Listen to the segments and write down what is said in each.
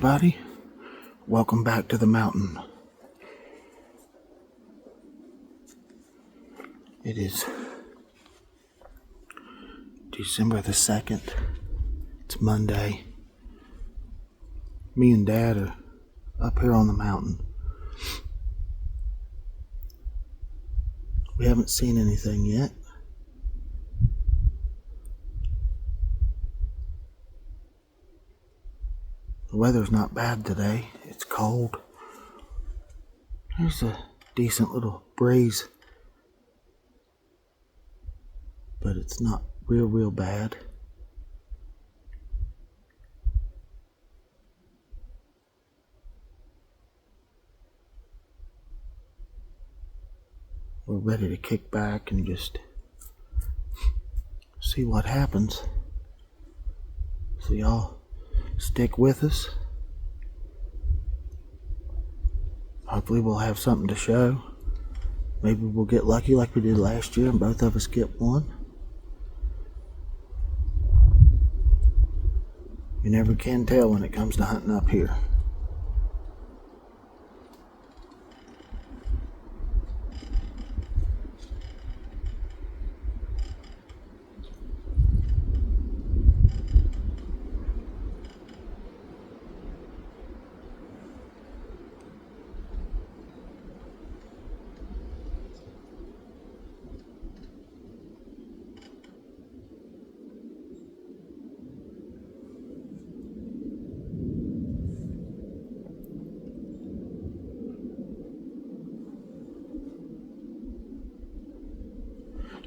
everybody. Welcome back to the mountain. It is December the 2nd. It's Monday. Me and Dad are up here on the mountain. We haven't seen anything yet. The weather's not bad today. It's cold. There's a decent little breeze, but it's not real bad. We're ready to kick back and just see what happens. So y'all stick with us. Hopefully we'll have something to show. Maybe we'll get lucky like we did last year and both of us get one. You never can tell when it comes to hunting up here.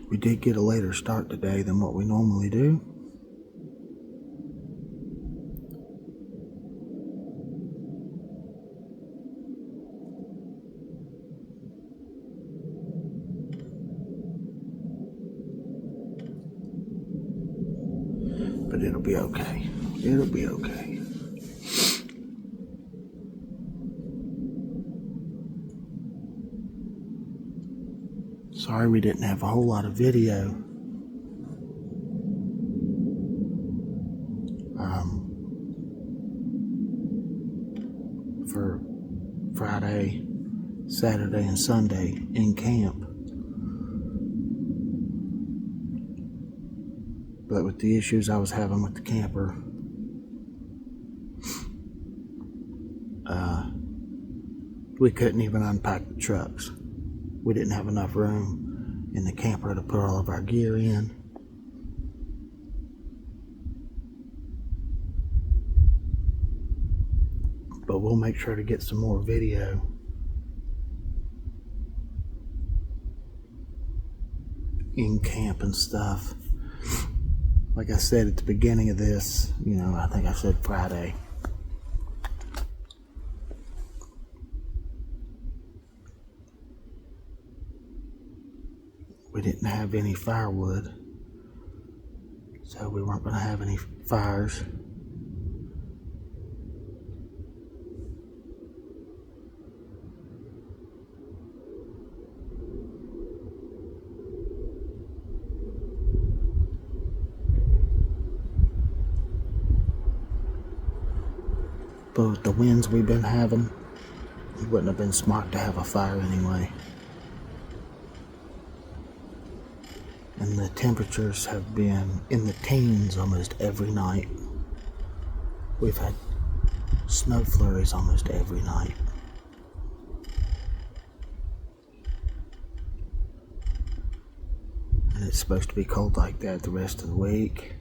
We did get a later start today than what we normally do. But it'll be okay. It'll be okay. Sorry we didn't have a whole lot of video. For Friday, Saturday, and Sunday in camp. But with the issues I was having with the camper, we couldn't even unpack the trucks. We didn't have enough room in the camper to put all of our gear in. But we'll make sure to get some more video. In camp and stuff. Like I said at the beginning of this, I think I said Friday. We didn't have any firewood, so we weren't going to have any fires. But with the winds we've been having, it wouldn't have been smart to have a fire anyway. And the temperatures have been in the teens almost every night. We've had snow flurries almost every night. And it's supposed to be cold like that the rest of the week.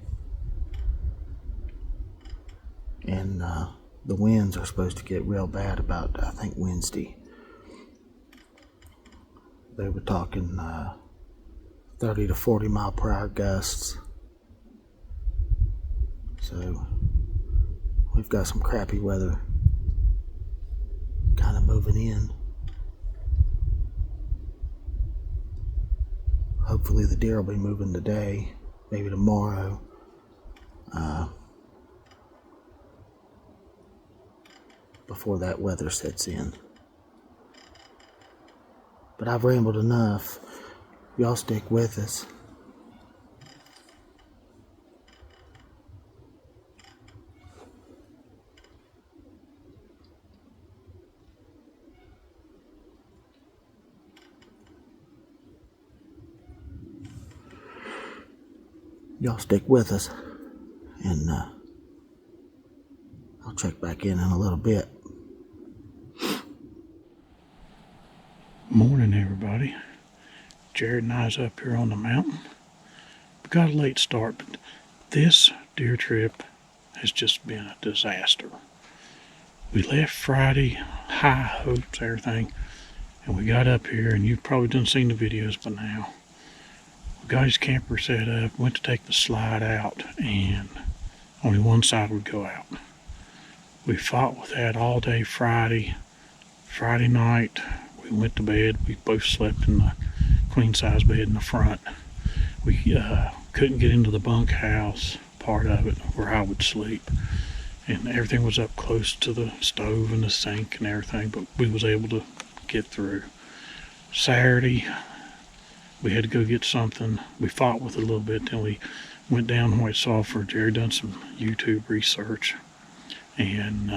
And the winds are supposed to get real bad about, I think, Wednesday. They were talking 30 to 40 mile per hour gusts. So we've got some crappy weather kind of moving in. Hopefully the deer will be moving today, maybe tomorrow. Before that weather sets in. But I've rambled enough. Y'all stick with us. y'all stick with us, and I'll check back in a little bit. Morning, everybody. Jerod and I's up here on the mountain. We got a late start, but this deer trip has just been a disaster. We left Friday, high hopes, everything, and we got up here, and you've probably done seen the videos by now. We got his camper set up, went to take the slide out, and only one side would go out. We fought with that all day Friday. Friday night, we went to bed. We both slept in the queen size bed in the front. We couldn't get into the bunkhouse part of it where I would sleep, and everything was up close to the stove and the sink and everything, but we was able to get through. Saturday, we had to go get something. We fought with it a little bit, then we went down to White Sulphur. Jerry done some YouTube research, and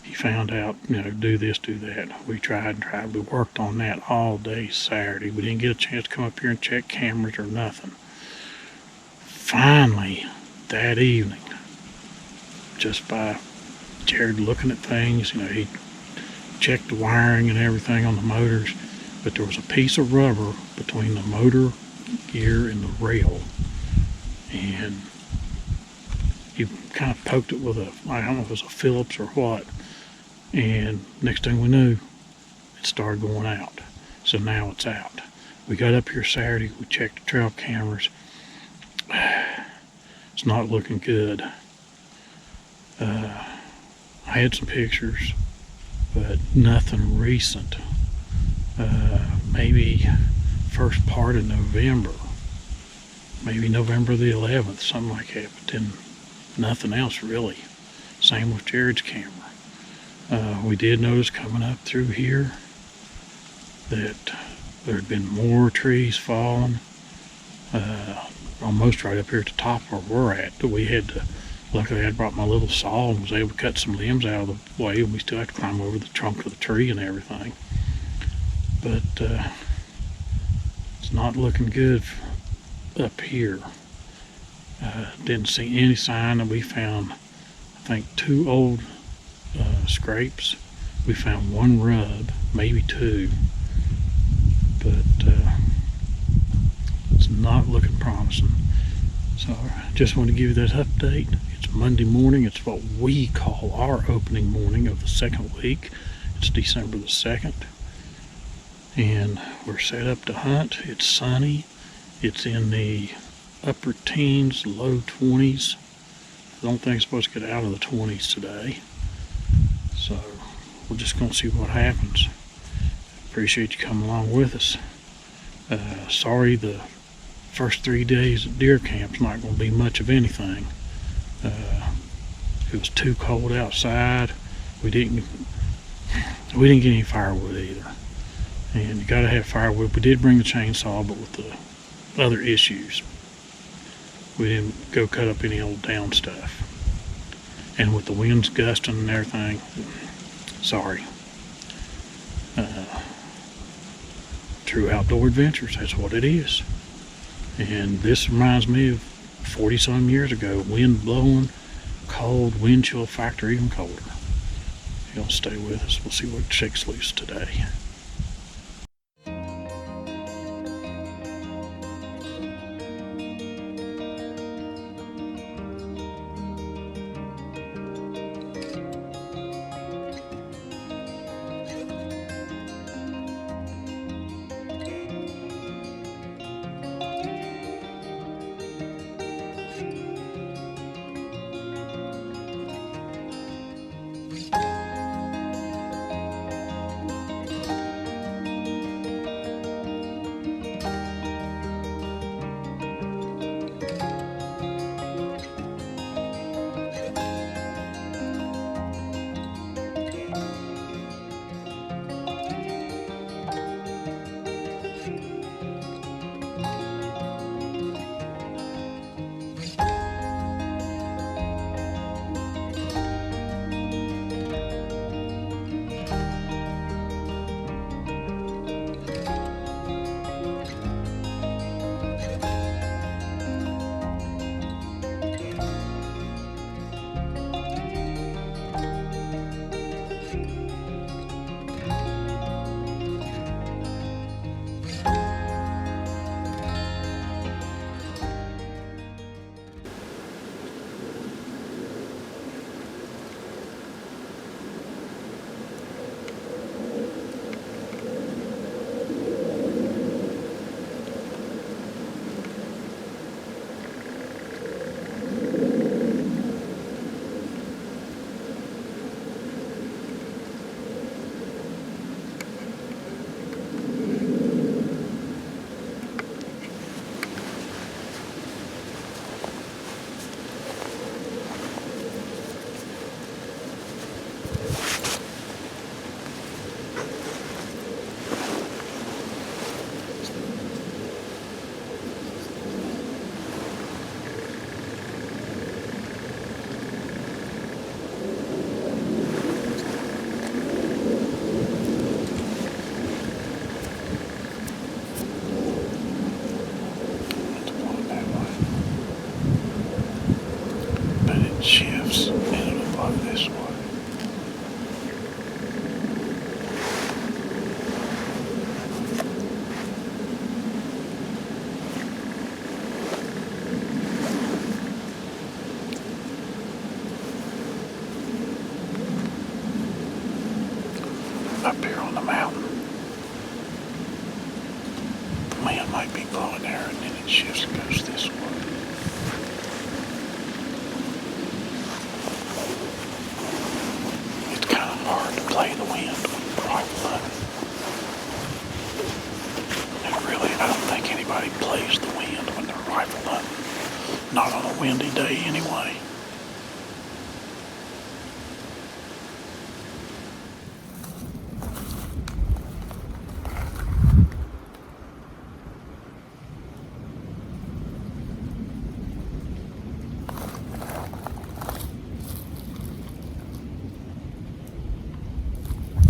he found out, do this, do that. We tried and tried. We worked on that all day Saturday. We didn't get a chance to come up here and check cameras or nothing. Finally, that evening, just by Jerod looking at things, he checked the wiring and everything on the motors, but there was a piece of rubber between the motor gear and the rail, and he kind of poked it with I don't know if it was a Phillips or what, and next thing we knew, it started going out. So now it's out. We got up here Saturday, we checked the trail cameras. It's not looking good. I had some pictures, but nothing recent. Maybe first part of November, maybe November the 11th, something like that, but then nothing else really. Same with Jerod's camera. We did notice coming up through here that there had been more trees falling, almost right up here at the top where we're at. We had to, luckily I brought my little saw and was able to cut some limbs out of the way, and we still have to climb over the trunk of the tree and everything. But it's not looking good up here. Didn't see any sign. That we found, I think, 2 old scrapes. We found 1 rub, maybe 2, but it's not looking promising. So I just want to give you that update. It's Monday morning. It's what we call our opening morning of the second week. It's December the 2nd, and we're set up to hunt. It's sunny. It's in the upper teens, low 20s. I don't think it's supposed to get out of the 20s today. So we're just going to see what happens. Appreciate you coming along with us. Sorry the first 3 days at deer camp's not going to be much of anything. It was too cold outside. We didn't get any firewood either. And you got to have firewood. We did bring the chainsaw, but with the other issues, we didn't go cut up any old down stuff. And with the winds gusting and everything, sorry. True outdoor adventures, that's what it is. And this reminds me of 40-some years ago. Wind blowing, cold, wind chill factor even colder. Y'all stay with us. We'll see what shakes loose today. up here on the mountain. The wind might be blowing there and then it shifts and goes this way. It's kind of hard to play the wind with rifle hunting. And really, I don't think anybody plays the wind when they're rifle hunting. Not on a windy day anyway.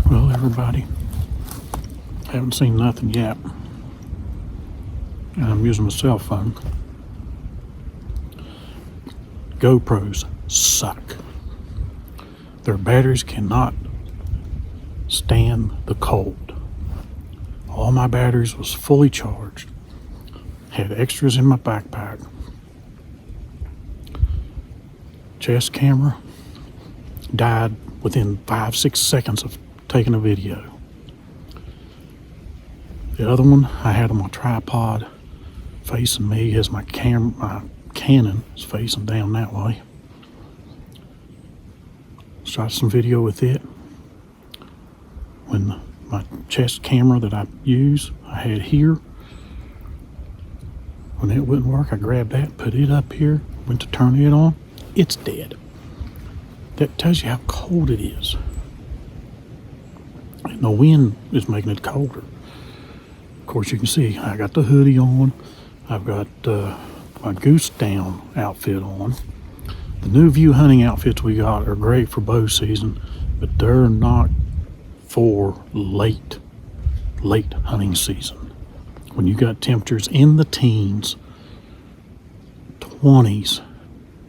Well, everybody, haven't seen nothing yet. And I'm using my cell phone. GoPros suck. Their batteries cannot stand the cold. All my batteries was fully charged. Had extras in my backpack. Chest camera died within 5-6 seconds of taking a video. The other one I had on my tripod facing me as my Canon is facing down that way. Shot some video with it. When my chest camera that I use, I had here. When it wouldn't work, I grabbed that, put it up here, went to turn it on. It's dead. That tells you how cold it is. And the wind is making it colder. Of course, you can see I got the hoodie on. I've got my goose down outfit on. The new view hunting outfits we got are great for bow season, but they're not for late hunting season. When you got temperatures in the teens, 20s,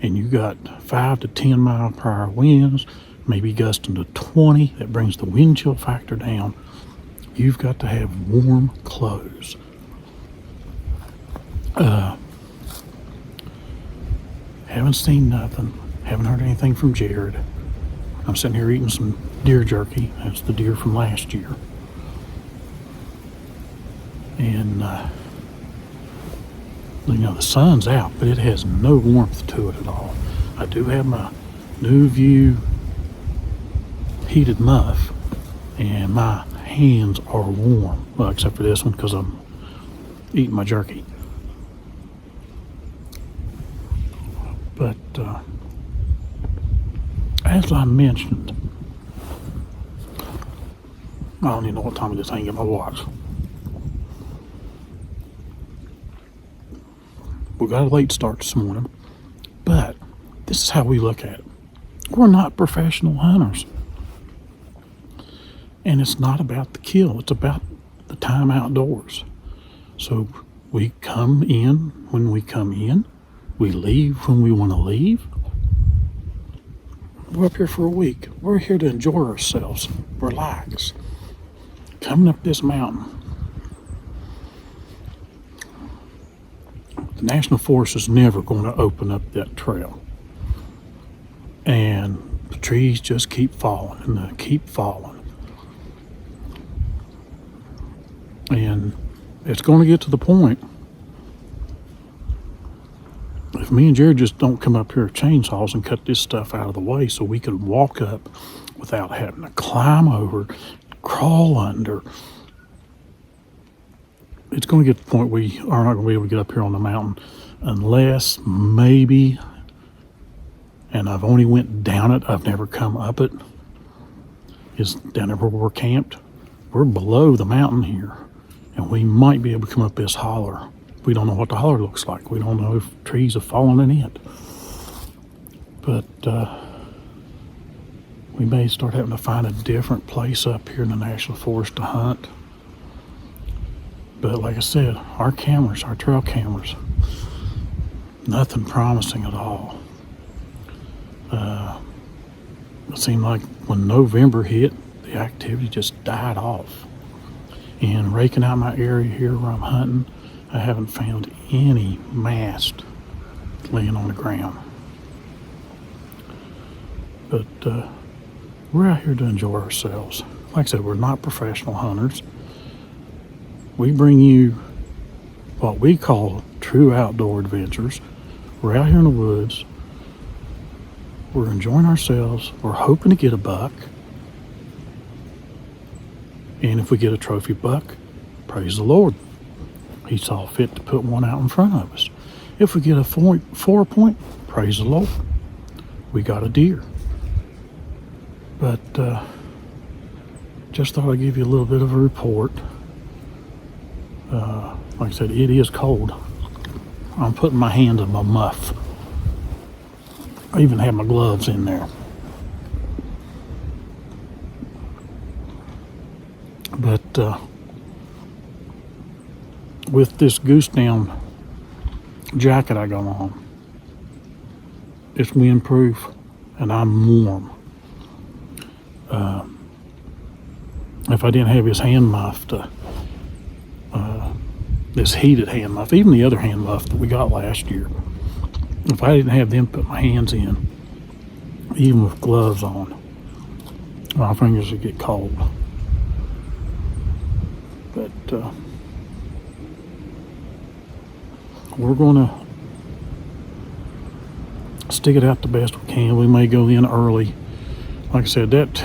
and you got 5 to 10 mile per hour winds, maybe gusting to 20, that brings the wind chill factor down. You've got to have warm clothes. Haven't seen nothing. Haven't heard anything from Jerod. I'm sitting here eating some deer jerky. That's the deer from last year. And, the sun's out, but it has no warmth to it at all. I do have my New View heated muff, and my hands are warm. Well, except for this one, because I'm eating my jerky. But as I mentioned, I don't even know what time it is. I ain't got my watch. We got a late start this morning, but this is how we look at it. We're not professional hunters. And it's not about the kill. It's about the time outdoors. So we come in when we come in. We leave when we want to leave. We're up here for a week. We're here to enjoy ourselves, relax. Coming up this mountain. The National Forest is never going to open up that trail. And the trees just keep falling and they keep falling. And it's going to get to the point, if me and Jerod just don't come up here with chainsaws and cut this stuff out of the way so we can walk up without having to climb over, crawl under, it's going to get to the point we are not going to be able to get up here on the mountain unless maybe, and I've only went down it, I've never come up it, is down there where we're camped. We're below the mountain here, and we might be able to come up this holler. We don't know what the holler looks like. We don't know if trees have fallen in it. But we may start having to find a different place up here in the National Forest to hunt. But like I said, our cameras, our trail cameras, nothing promising at all. It seemed like when November hit, the activity just died off. And raking out my area here where I'm hunting, I haven't found any mast laying on the ground. But we're out here to enjoy ourselves. like I said, we're not professional hunters. We bring you what we call true outdoor adventures. We're out here in the woods. We're enjoying ourselves. We're hoping to get a buck. And if we get a trophy buck, praise the Lord. He saw fit to put one out in front of us. If we get a 4-point, praise the Lord. We got a deer. But just thought I'd give you a little bit of a report. Like I said, it is cold. I'm putting my hand in my muff. I even have my gloves in there. But with this goose down jacket I got on, it's windproof and I'm warm. If I didn't have his hand muff, this heated hand muff, even the other hand muff that we got last year, if I didn't have them put my hands in, even with gloves on, my fingers would get cold. But we're gonna stick it out the best we can. We may go in early. Like I said, that,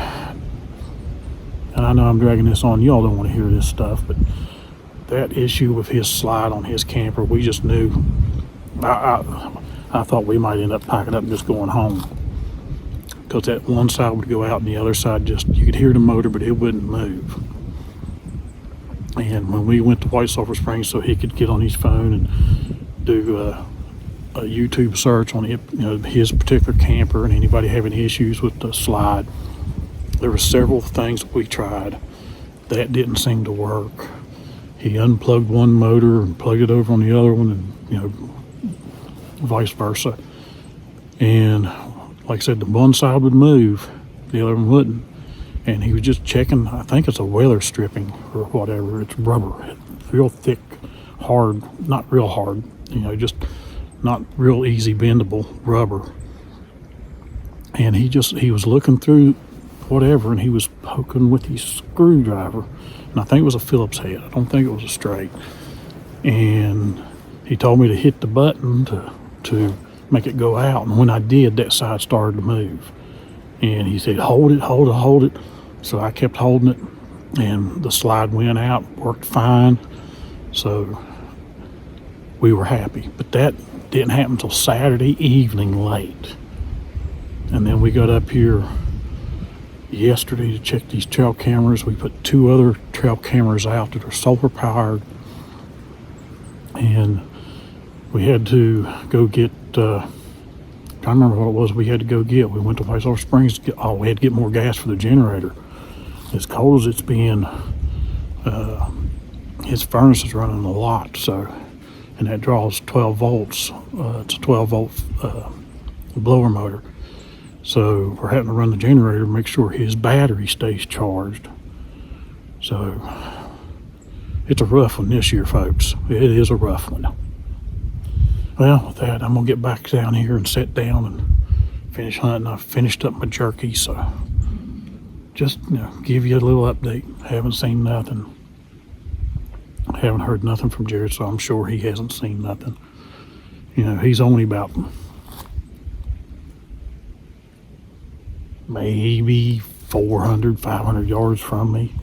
and I know I'm dragging this on, y'all don't want to hear this stuff, but that issue with his slide on his camper, we just knew, I thought we might end up packing up and just going home, because that one side would go out and the other side just, you could hear the motor, but it wouldn't move. And when we went to White Sulphur Springs so he could get on his phone and do a YouTube search on it, his particular camper and anybody having issues with the slide, there were several things that we tried that didn't seem to work. He unplugged one motor and plugged it over on the other one, and vice versa. And like I said, the one side would move, the other one wouldn't. And he was just checking, I think it's a weather stripping or whatever. It's rubber, real thick, hard, not real hard, just not real easy bendable rubber. And he was looking through whatever, and he was poking with his screwdriver. And I think it was a Phillips head. I don't think it was a straight. And he told me to hit the button to make it go out. And when I did, that side started to move. And he said, hold it, hold it, hold it. So I kept holding it, and the slide went out, worked fine. So we were happy. But that didn't happen until Saturday evening late. And then we got up here yesterday to check these trail cameras. We put 2 other trail cameras out that are solar powered. And we had to go get, I can't remember what it was we had to go get. We went to White Sulphur Springs to get, we had to get more gas for the generator. As cold as it's been, his furnace is running a lot, so, and that draws 12 volts. It's a 12 volt blower motor. So we're having to run the generator to make sure his battery stays charged. So it's a rough one this year, folks. It is a rough one. Well, with that, I'm gonna get back down here and sit down and finish hunting. I've finished up my jerky, so just give you a little update. Haven't seen nothing. Haven't heard nothing from Jerod, so I'm sure he hasn't seen nothing. He's only about maybe 400, 500 yards from me.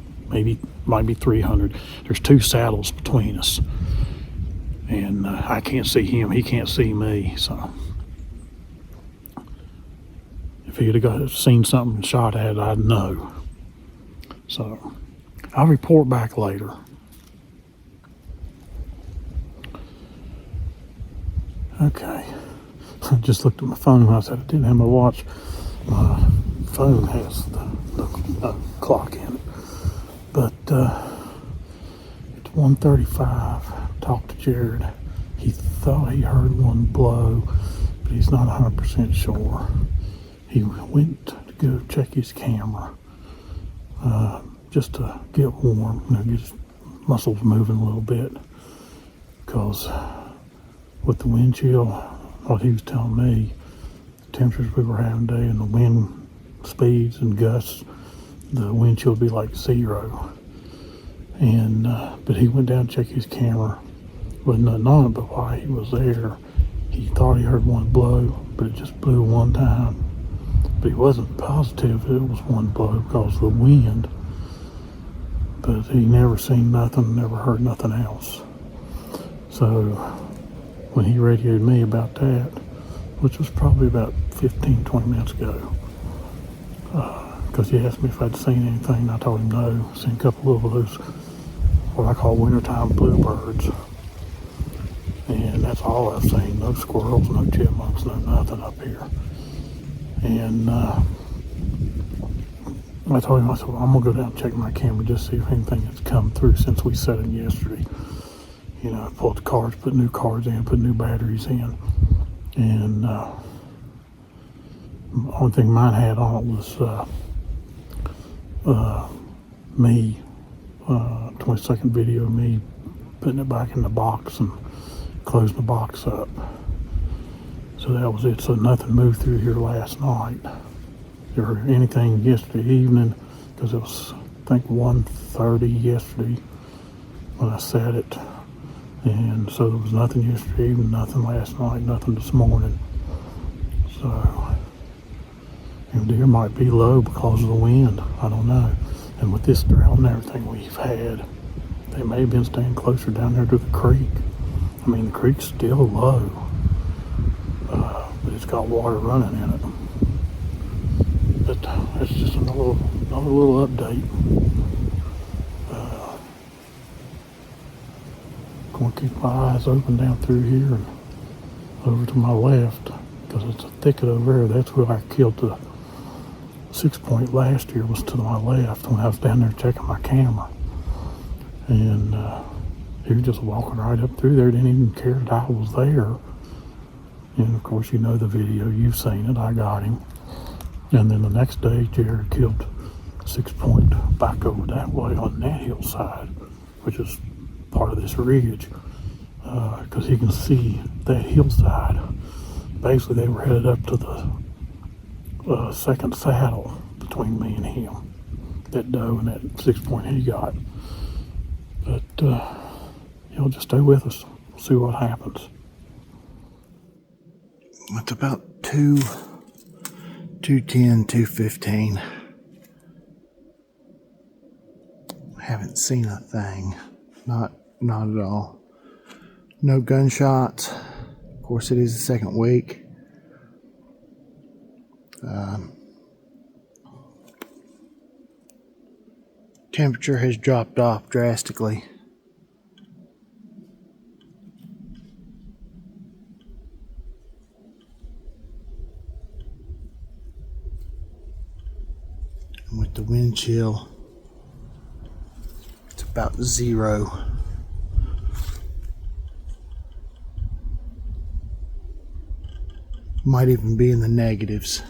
Might be 300. There's 2 saddles between us. And I can't see him, he can't see me, so if he'd have seen something and shot at it, I'd know. So I'll report back later. Okay, I just looked at my phone. I said I didn't have my watch. My phone has the clock in it, but it's 1:35. Talked to Jerod. He thought he heard one blow, but he's not 100% sure. He went to go check his camera just to get warm, get his muscles moving a little bit, because with the wind chill, what he was telling me, the temperatures we were having today and the wind speeds and gusts, the wind chill would be like 0. And but he went down to check his camera. Wasn't nothing on it, but while he was there, he thought he heard one blow, but it just blew one time. But he wasn't positive it was one blow because of the wind. But he never seen nothing, never heard nothing else. So when he radioed me about that, which was probably about 15-20 minutes ago, because he asked me if I'd seen anything, and I told him no. Seen a couple of those, what I call wintertime bluebirds. And that's all I've seen. No squirrels, no chipmunks, no nothing up here. And I told him, I said, well, I'm going to go down and check my camera just to see if anything has come through since we set it yesterday. You know, pulled the cards, put new cards in, put new batteries in. And the only thing mine had on it was me, 20-second video of me putting it back in the box and closing the box up. So that was it. So nothing moved through here last night or anything yesterday evening, because it was, I think, 1:30 yesterday when I set it. And so there was nothing yesterday evening, nothing last night, nothing this morning. So, and deer might be low because of the wind. I don't know. And with this drought and everything we've had, they may have been staying closer down there to the creek. I mean, the creek's still low, but it's got water running in it. But that's just another little update. Going to keep my eyes open down through here and over to my left, because it's a thicket over there. That's where I killed the 6-point last year, was to my left when I was down there checking my camera. And he was just walking right up through there, didn't even care that I was there. And of course, you know the video, you've seen it, I got him. And then the next day, Jerod killed 6-point back over that way on that hillside, which is part of this ridge, because you can see that hillside. Basically, they were headed up to the second saddle between me and him, that doe and that 6-point he got. But he'll just stay with us. We'll see what happens. It's about 2:10, 2:15. Haven't seen a thing. Not at all. No gunshots. Of course, it is the second week. Temperature has dropped off drastically. And with the wind chill, it's about 0. Might even be in the negatives.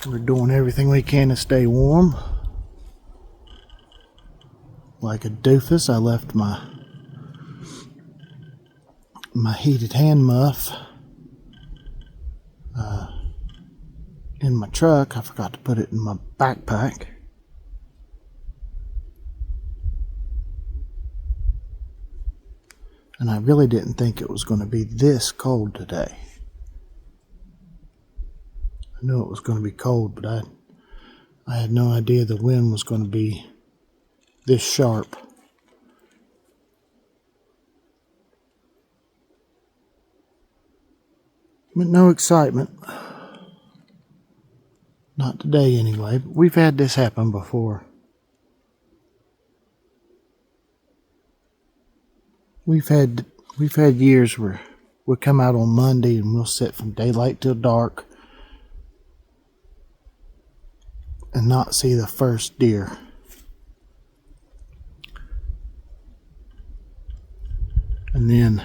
So we're doing everything we can to stay warm. Like a doofus, I left my heated hand muff in my truck. I forgot to put it in my backpack. And I really didn't think it was going to be this cold today. I knew it was going to be cold, but I had no idea the wind was going to be this sharp. But no excitement. Not today anyway, but we've had this happen before. We've had years where we'll come out on Monday and we'll sit from daylight till dark and not see the first deer. And then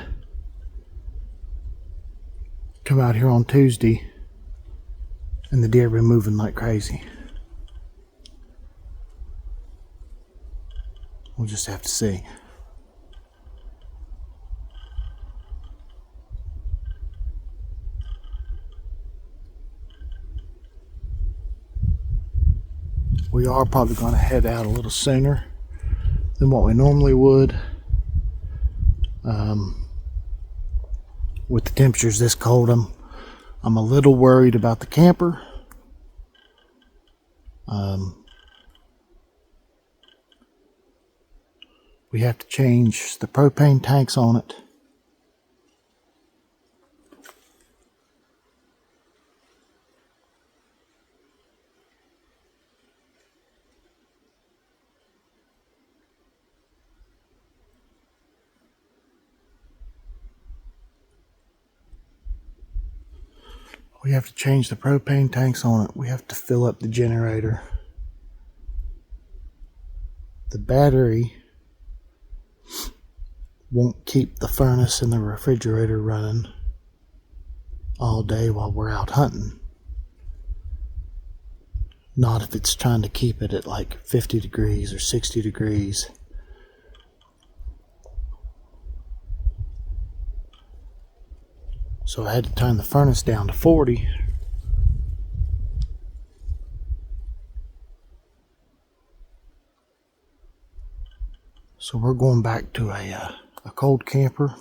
come out here on Tuesday and the deer been moving like crazy. We'll just have to see. We are probably going to head out a little sooner than what we normally would. With the temperatures this cold, I'm a little worried about the camper. We have to change the propane tanks on it. We have to change the propane tanks on it. We have to fill up the generator. The battery won't keep the furnace and the refrigerator running all day while we're out hunting. Not if it's trying to keep it at like 50 degrees or 60 degrees. So I had to turn the furnace down to 40. So we're going back to a cold camper.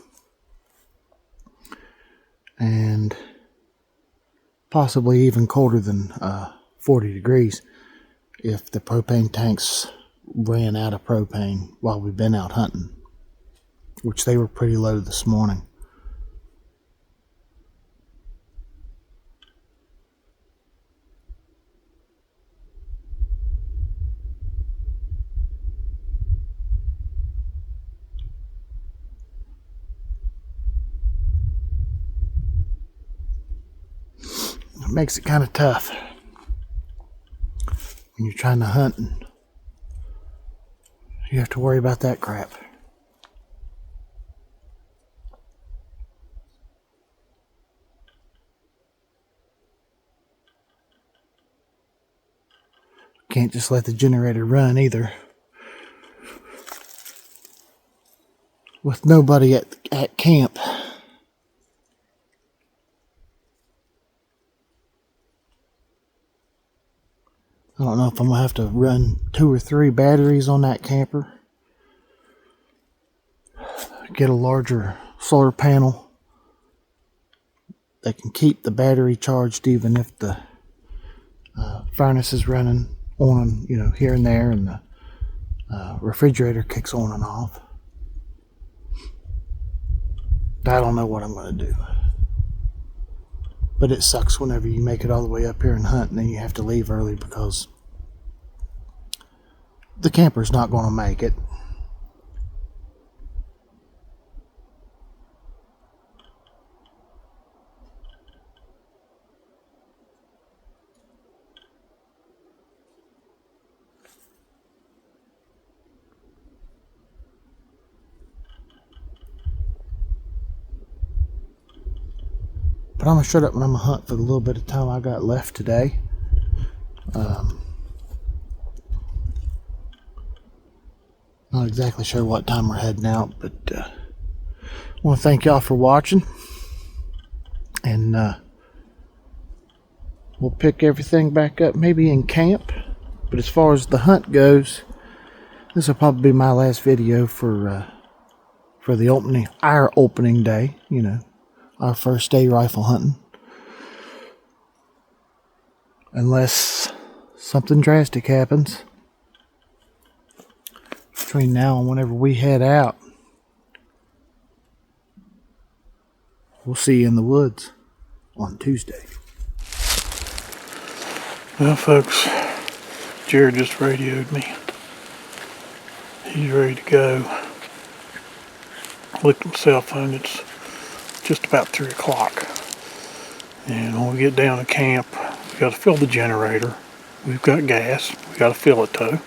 And possibly even colder than 40 degrees if the propane tanks ran out of propane while we've been out hunting, which they were pretty low this morning. It makes it kind of tough when you're trying to hunt and you have to worry about that crap. Can't just let the generator run either. With nobody at camp. I don't know if I'm going to have to run 2 or 3 batteries on that camper. Get a larger solar panel that can keep the battery charged even if the furnace is running on, here and there, and the refrigerator kicks on and off. I don't know what I'm going to do. But it sucks whenever you make it all the way up here and hunt and then you have to leave early because the camper's not going to make it. But I'm going to shut up and I'm going to hunt for the little bit of time I got left today. Not exactly sure what time we're heading out, but I want to thank y'all for watching. And we'll pick everything back up maybe in camp. But as far as the hunt goes, this will probably be my last video for our opening day, our first day rifle hunting. Unless something drastic happens between now and whenever we head out. We'll see you in the woods on Tuesday. Well, folks, Jerod just radioed me. He's ready to go. Looked at my cell phone. It's just about 3 o'clock. And when we get down to camp, we got to fill the generator. We've got gas. We got to fill it though.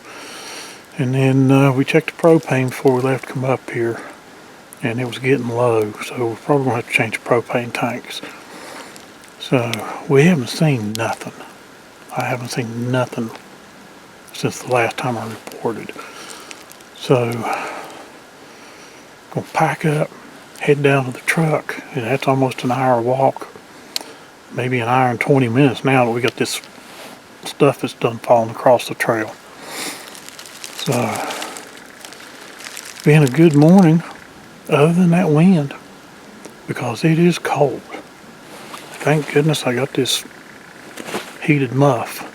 And then we checked the propane before we left to come up here. and it was getting low, so we're probably going to have to change the propane tanks. So we haven't seen nothing. I haven't seen nothing since the last time I reported. So gonna pack up, head down to the truck, and that's almost an hour walk, maybe an hour and 20 minutes now that we got this stuff that's done falling across the trail. So been a good morning other than that wind, because it is cold. Thank goodness I got this heated muff.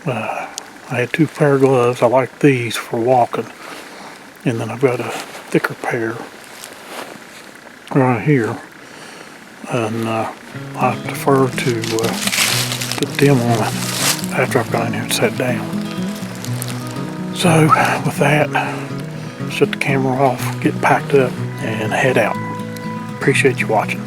I had 2 pair of gloves. I like these for walking, and then I've got a thicker pair right here, and I prefer to put them on after I've got in here and sat down. So with that, shut the camera off, get packed up, and head out. Appreciate you watching.